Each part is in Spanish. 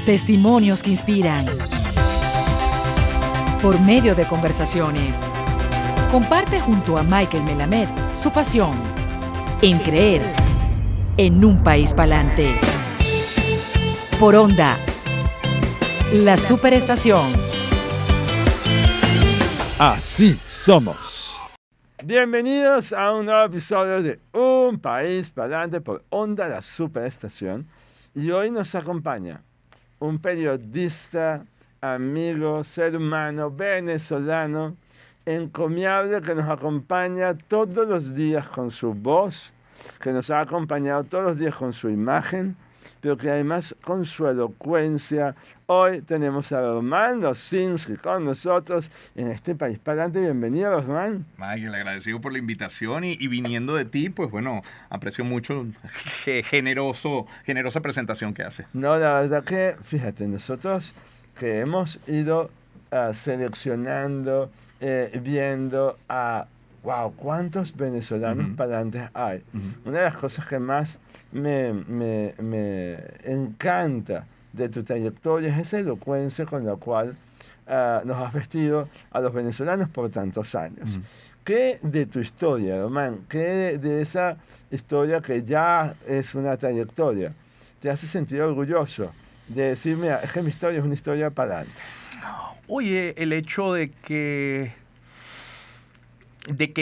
Testimonios que inspiran. Por medio de conversaciones, comparte junto a Michael Melamed su pasión en creer en un país pa'lante. Por Onda, la superestación. Así somos. Bienvenidos a un nuevo episodio de Un País Pa'lante por Onda, la superestación. Y hoy nos acompaña un periodista, amigo, ser humano, venezolano, encomiable, que nos acompaña todos los días con su voz, que nos ha acompañado todos los días con su imagen, pero que además con su elocuencia. Hoy tenemos a Román Losinski con nosotros en este País Pa'lante. Bienvenido, Román. Michael, agradecido por la invitación y viniendo de ti, pues bueno, aprecio mucho generosa presentación que hace. No, la verdad que, fíjate, nosotros que hemos ido seleccionando, viendo a, wow, cuántos venezolanos pa'lantes hay. Una de las cosas que más me encanta de tu trayectoria es esa elocuencia con la cual nos has vestido a los venezolanos por tantos años. ¿Qué de tu historia, Román? ¿Qué de esa historia que ya es una trayectoria te hace sentir orgulloso de decir, mira, es que mi historia es una historia para adelante? Oye, el hecho de que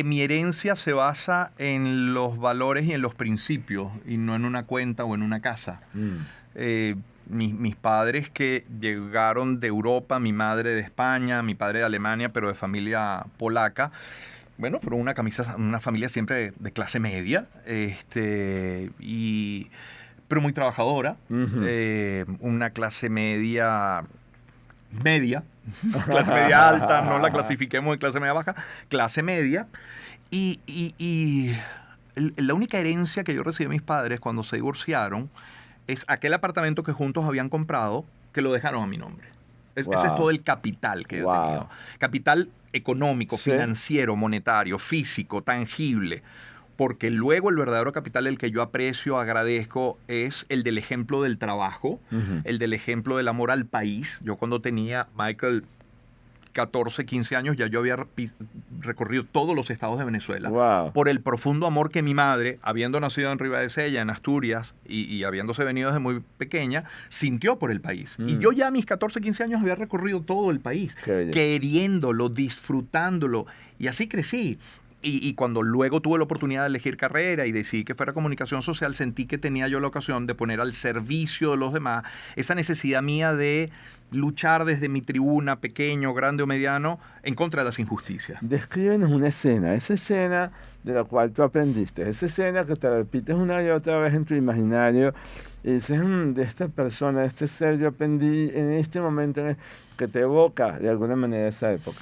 mi herencia se basa en los valores y en los principios y no en una cuenta o en una casa. Mis padres que llegaron de Europa, mi madre de España, mi padre de Alemania, pero de familia polaca, bueno, fueron una familia siempre de clase media, pero muy trabajadora, una clase media, clase media alta, no la clasifiquemos en clase media baja, clase media, y la única herencia que yo recibí de mis padres cuando se divorciaron es aquel apartamento que juntos habían comprado, que lo dejaron a mi nombre. Ese es todo el capital que yo he tenido. Capital económico, financiero, monetario, físico, tangible. Porque luego el verdadero capital, el que yo aprecio, agradezco, es el del ejemplo del trabajo, el del ejemplo del amor al país. Yo cuando tenía, Michael, 14, 15 años, ya yo había recorrido todos los estados de Venezuela. Por el profundo amor que mi madre, habiendo nacido en Ribadesella, en Asturias, y habiéndose venido desde muy pequeña, sintió por el país. Y yo ya a mis 14, 15 años había recorrido todo el país, queriéndolo, disfrutándolo, y así crecí. Y cuando luego tuve la oportunidad de elegir carrera y decidí que fuera comunicación social, sentí que tenía yo la ocasión de poner al servicio de los demás esa necesidad mía de luchar desde mi tribuna, pequeño, grande o mediano, en contra de las injusticias. Descríbenos una escena, esa escena de la cual tú aprendiste, esa escena que te repites una y otra vez en tu imaginario y dices, de esta persona, de este ser, yo aprendí en este momento que te evoca de alguna manera esa época.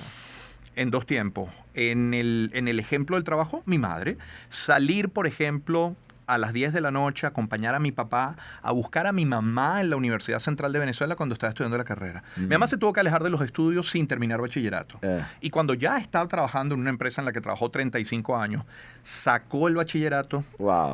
En dos tiempos. En el ejemplo del trabajo, mi madre. Salir, por ejemplo, a las 10 de la noche, acompañar a mi papá a buscar a mi mamá en la Universidad Central de Venezuela cuando estaba estudiando la carrera. Mi mamá se tuvo que alejar de los estudios sin terminar bachillerato. Y cuando ya estaba trabajando en una empresa en la que trabajó 35 años, sacó el bachillerato,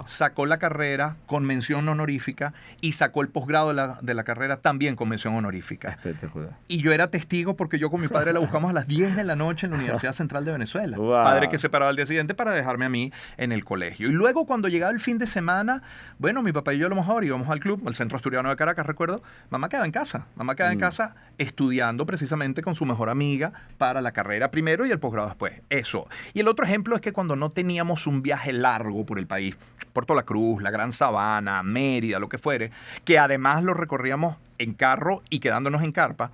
sacó la carrera con mención honorífica y sacó el posgrado de la carrera también con mención honorífica. Espectacular. Y yo era testigo porque yo con mi padre la buscamos a las 10 de la noche en la Universidad Central de Venezuela. Padre que se paraba al día siguiente para dejarme a mí en el colegio. Y luego cuando llegaba el fin de semana, bueno, mi papá y yo a lo mejor íbamos al club, al Centro Asturiano de Caracas, recuerdo, mamá quedaba en casa estudiando precisamente con su mejor amiga para la carrera primero y el posgrado después. Eso. Y el otro ejemplo es que cuando no teníamos un viaje largo por el país, Puerto La Cruz, la Gran Sabana, Mérida, lo que fuere, que además lo recorríamos en carro y quedándonos en carpa,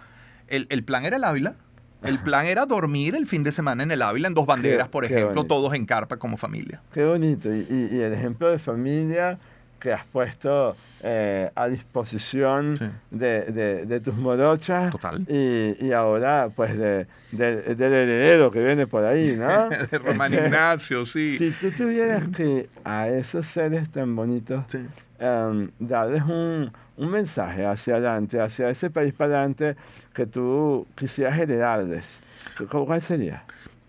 el plan era el Ávila. El plan era dormir el fin de semana en el Ávila, en Dos Banderas, por ejemplo, todos en carpa como familia. Qué bonito. Y el ejemplo de familia que has puesto a disposición de tus morochas. Total. Y ahora, pues, del heredero que viene por ahí, ¿no? De Román Ignacio, sí. Si tú tuvieras que a esos seres tan bonitos darles un mensaje hacia adelante, hacia ese país para adelante que tú quisieras heredarles, ¿cuál sería?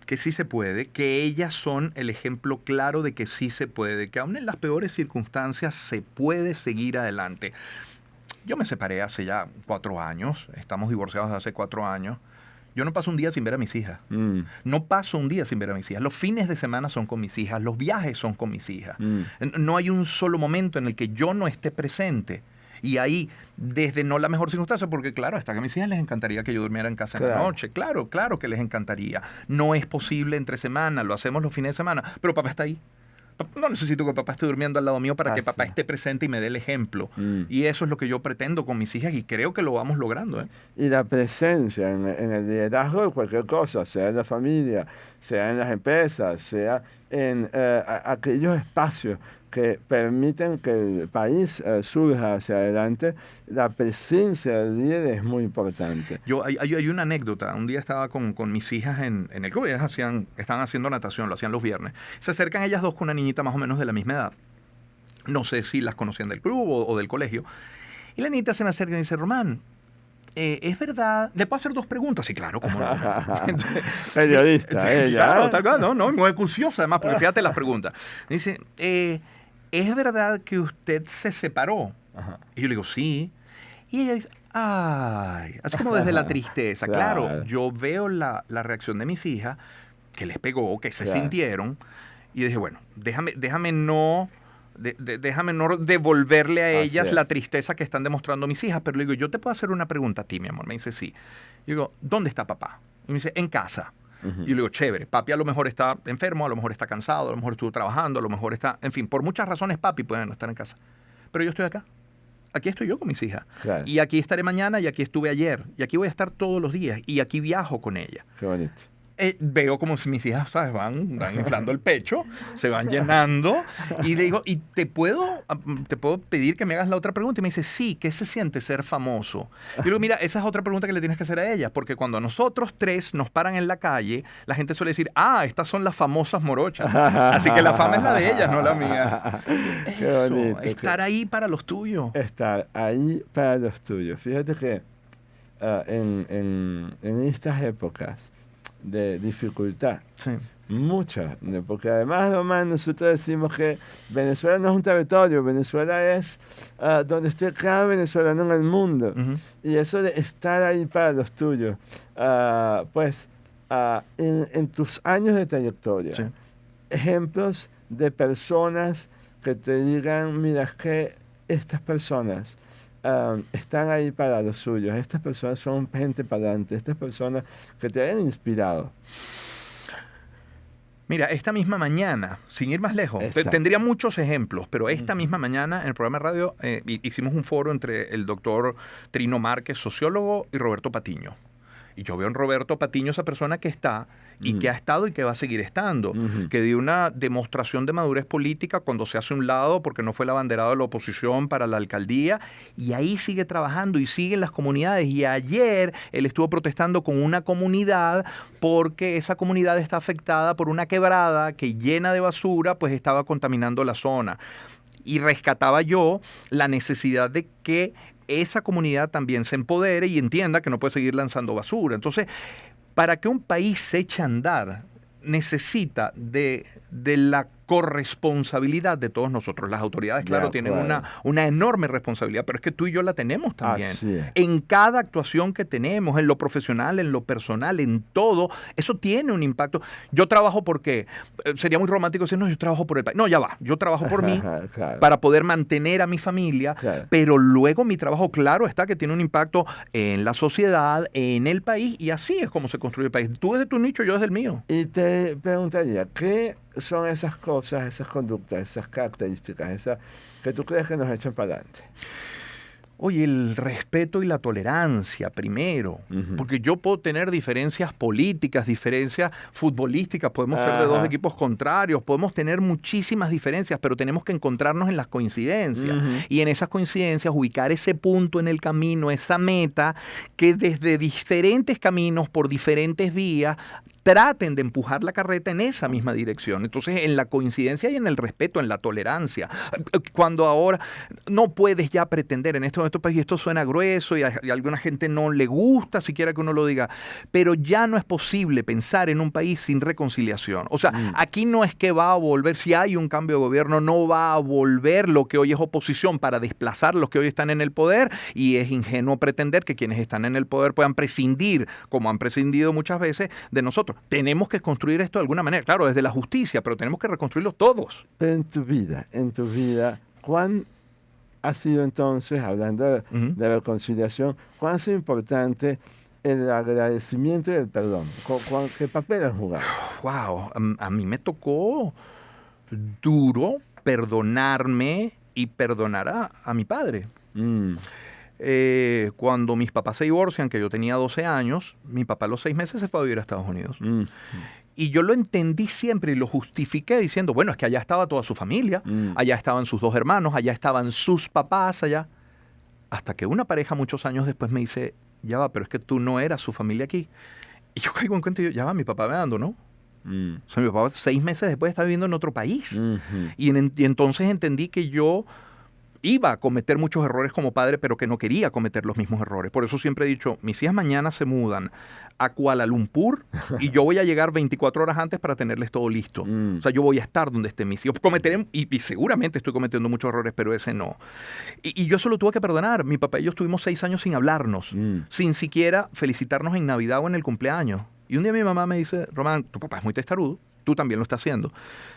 Que sí se puede, que ellas son el ejemplo claro de que sí se puede, que aún en las peores circunstancias se puede seguir adelante. Yo me separé hace ya 4 años, estamos divorciados hace 4 años. Yo no paso un día sin ver a mis hijas. No paso un día sin ver a mis hijas. Los fines de semana son con mis hijas, los viajes son con mis hijas. No hay un solo momento en el que yo no esté presente. Y ahí, desde no la mejor circunstancia, porque claro, hasta que a mis hijas les encantaría que yo durmiera en casa en la noche. Claro que les encantaría. No es posible entre semana, lo hacemos los fines de semana, pero papá está ahí. No necesito que papá esté durmiendo al lado mío para que papá esté presente y me dé el ejemplo. Y eso es lo que yo pretendo con mis hijas y creo que lo vamos logrando. Y la presencia en el liderazgo de cualquier cosa, sea en la familia, sea en las empresas, sea en aquellos espacios que permiten que el país surja hacia adelante, la presencia del líder es muy importante. Hay una anécdota. Un día estaba con mis hijas en el club. Ellas estaban haciendo natación, lo hacían los viernes. Se acercan ellas dos con una niñita más o menos de la misma edad. No sé si las conocían del club o del colegio. Y la niñita se me acerca y dice, Román, ¿es verdad? ¿Le puedo hacer 2 preguntas? Sí, claro, ¿cómo no? Entonces, periodista, ella. Claro, no es curiosa además, porque fíjate las preguntas. Me dice, ¿es verdad que usted se separó? Ajá. Y yo le digo, sí. Y ella dice, ay, así como desde la tristeza. Claro, yo veo la reacción de mis hijas, que les pegó, que se sintieron, y yo dije, bueno, déjame no devolverle a ellas la tristeza que están demostrando mis hijas, pero le digo, yo te puedo hacer una pregunta a ti, mi amor. Me dice, sí. Yo digo, ¿dónde está papá? Y me dice, en casa. Y yo le digo, chévere, papi a lo mejor está enfermo, a lo mejor está cansado, a lo mejor estuvo trabajando, a lo mejor está, en fin, por muchas razones papi puede no estar en casa. Pero yo estoy acá. Aquí estoy yo con mis hijas. Claro. Y aquí estaré mañana, y aquí estuve ayer, y aquí voy a estar todos los días, y aquí viajo con ella. Qué bonito. Veo como si mis hijas, ¿sabes? Van inflando el pecho, se van llenando, y le digo, ¿y te puedo pedir que me hagas la otra pregunta? Y me dice, sí, ¿qué se siente ser famoso? Y le digo, mira, esa es otra pregunta que le tienes que hacer a ellas, porque cuando nosotros 3 nos paran en la calle, la gente suele decir, estas son las famosas morochas. Así que la fama es la de ellas, no la mía. Qué bonito, estar ahí para los tuyos. Estar ahí para los tuyos. Fíjate que en estas épocas de dificultad, muchas, porque además, Román, nosotros decimos que Venezuela no es un territorio, Venezuela es donde esté cada venezolano en el mundo. Y eso de estar ahí para los tuyos, en tus años de trayectoria, ejemplos de personas que te digan, mira, es que estas personas están ahí para los suyos, estas personas son gente para adelante, estas personas que te han inspirado. Mira, esta misma mañana, sin ir más lejos, tendría muchos ejemplos, pero esta misma mañana en el programa de radio hicimos un foro entre el doctor Trino Márquez, sociólogo, y Roberto Patiño. Y yo veo en Roberto Patiño esa persona que está y que ha estado y que va a seguir estando, que dio una demostración de madurez política cuando se hace un lado porque no fue el abanderado de la oposición para la alcaldía, y ahí sigue trabajando y sigue en las comunidades. Y ayer él estuvo protestando con una comunidad porque esa comunidad está afectada por una quebrada que, llena de basura, pues estaba contaminando la zona. Y rescataba yo la necesidad de que esa comunidad también se empodere y entienda que no puede seguir lanzando basura. Entonces, para que un país se eche a andar, necesita de la corresponsabilidad de todos nosotros. Las autoridades, claro, tienen una enorme responsabilidad, pero es que tú y yo la tenemos también. En cada actuación que tenemos, en lo profesional, en lo personal, en todo, eso tiene un impacto. Yo trabajo porque, sería muy romántico decir, no, yo trabajo por el país. No, ya va, yo trabajo por mí, para poder mantener a mi familia, pero luego mi trabajo, claro, está que tiene un impacto en la sociedad, en el país, y así es como se construye el país. Tú desde tu nicho, yo desde el mío. Y te preguntaría, ¿qué son esas cosas, esas conductas, esas características, esas que tú crees que nos echan para adelante? Oye, el respeto y la tolerancia primero, porque yo puedo tener diferencias políticas, diferencias futbolísticas, podemos ser de 2 equipos contrarios, podemos tener muchísimas diferencias, pero tenemos que encontrarnos en las coincidencias y en esas coincidencias ubicar ese punto en el camino, esa meta, que desde diferentes caminos, por diferentes vías, traten de empujar la carreta en esa misma dirección. Entonces, en la coincidencia y en el respeto, en la tolerancia. Cuando ahora no puedes ya pretender en este de estos países, esto suena grueso y a alguna gente no le gusta siquiera que uno lo diga, pero ya no es posible pensar en un país sin reconciliación. O sea, aquí no es que va a volver, si hay un cambio de gobierno, no va a volver lo que hoy es oposición para desplazar los que hoy están en el poder, y es ingenuo pretender que quienes están en el poder puedan prescindir, como han prescindido muchas veces, de nosotros. Tenemos que construir esto de alguna manera, claro, desde la justicia, pero tenemos que reconstruirlo todos. Pero en tu vida, ¿cuán ha sido entonces, hablando de reconciliación, cuán ha sido importante el agradecimiento y el perdón? ¿Qué papel han jugado? Wow, a mí me tocó duro perdonarme y perdonar a mi padre. Cuando mis papás se divorcian, que yo tenía 12 años, mi papá a los 6 meses se fue a vivir a Estados Unidos. Y yo lo entendí siempre y lo justifiqué diciendo, bueno, es que allá estaba toda su familia, allá estaban sus 2 hermanos, allá estaban sus papás, allá. Hasta que una pareja muchos años después me dice, ya va, pero es que tú no eras su familia aquí. Y yo caigo en cuenta y yo, ya va, mi papá me abandonó. O sea, mi papá 6 meses después está viviendo en otro país. Y entonces entendí que yo iba a cometer muchos errores como padre, pero que no quería cometer los mismos errores. Por eso siempre he dicho, mis hijas mañana se mudan a Kuala Lumpur y yo voy a llegar 24 horas antes para tenerles todo listo. O sea, yo voy a estar donde estén mis hijos. Cometeré, y seguramente estoy cometiendo muchos errores, pero ese no. Y yo eso lo tuve que perdonar. Mi papá y yo estuvimos 6 años sin hablarnos, sin siquiera felicitarnos en Navidad o en el cumpleaños. Y un día mi mamá me dice, Román, tu papá es muy testarudo, tú también lo estás haciendo.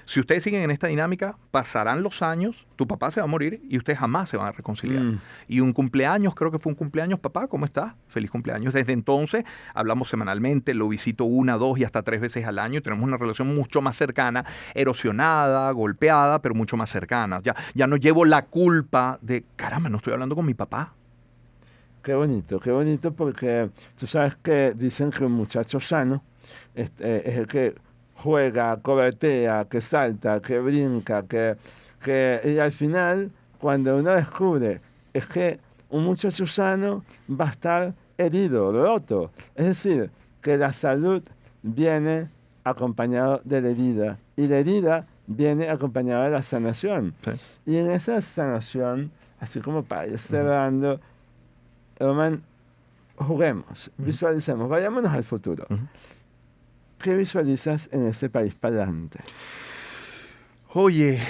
Si ustedes siguen en esta dinámica, pasarán los años, tu papá se va a morir y ustedes jamás se van a reconciliar. Y un cumpleaños, creo que fue un cumpleaños, papá, ¿cómo estás? Feliz cumpleaños. Desde entonces hablamos semanalmente, lo visito 1, 2 y hasta 3 veces al año y tenemos una relación mucho más cercana, erosionada, golpeada, pero mucho más cercana. Ya no llevo la culpa de, caramba, no estoy hablando con mi papá. Qué bonito porque tú sabes que dicen que un muchacho sano es el que juega, cobertea, que salta, que brinca, y al final, cuando uno descubre, es que un muchacho sano va a estar herido, roto. Es decir, que la salud viene acompañado de la herida, y la herida viene acompañada de la sanación. Sí. Y en esa sanación, así como para ir cerrando, Román, juguemos, visualicemos, vayámonos al futuro. ¿Qué visualizas en este país para adelante? Oye,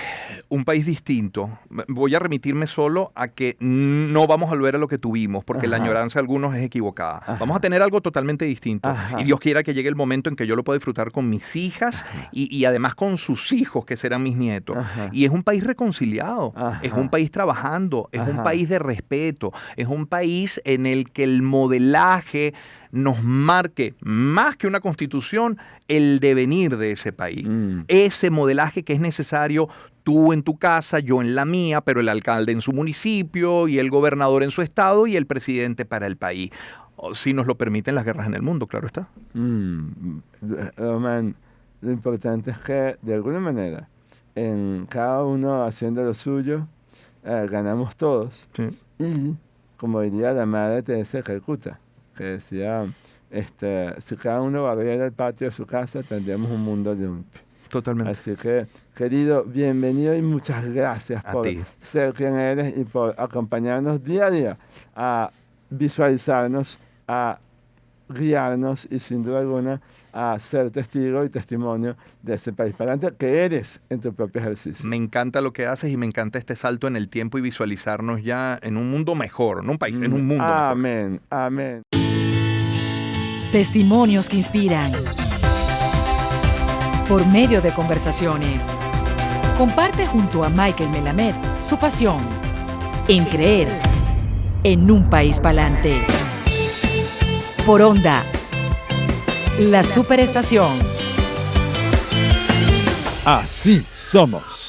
un país distinto. Voy a remitirme solo a que no vamos a volver a lo que tuvimos, porque la añoranza de algunos es equivocada. Vamos a tener algo totalmente distinto. Y Dios quiera que llegue el momento en que yo lo pueda disfrutar con mis hijas y además con sus hijos, que serán mis nietos. Y es un país reconciliado, es un país trabajando, es un país de respeto, es un país en el que el modelaje nos marque, más que una constitución, el devenir de ese país. Ese modelaje que es necesario, tú en tu casa, yo en la mía, pero el alcalde en su municipio y el gobernador en su estado y el presidente para el país. Si nos lo permiten las guerras en el mundo, claro está. Román, lo importante es que, de alguna manera, en cada uno haciendo lo suyo, ganamos todos. Sí. Y, como diría la madre Teresa de Calcuta, que decía, si cada uno barriera el patio de su casa, tendríamos un mundo limpio. Totalmente. Así que, querido, bienvenido y muchas gracias por ser quien eres y por acompañarnos día a día a visualizarnos, a guiarnos y, sin duda alguna, a ser testigo y testimonio de ese país para adelante que eres en tu propio ejercicio. Me encanta lo que haces y me encanta este salto en el tiempo y visualizarnos ya en un mundo mejor, no un país, en un mundo mejor. Amén, amén. Testimonios que inspiran. Por medio de conversaciones, comparte junto a Michael Melamed su pasión en creer en un país pa'lante. Por Onda, la superestación. Así somos.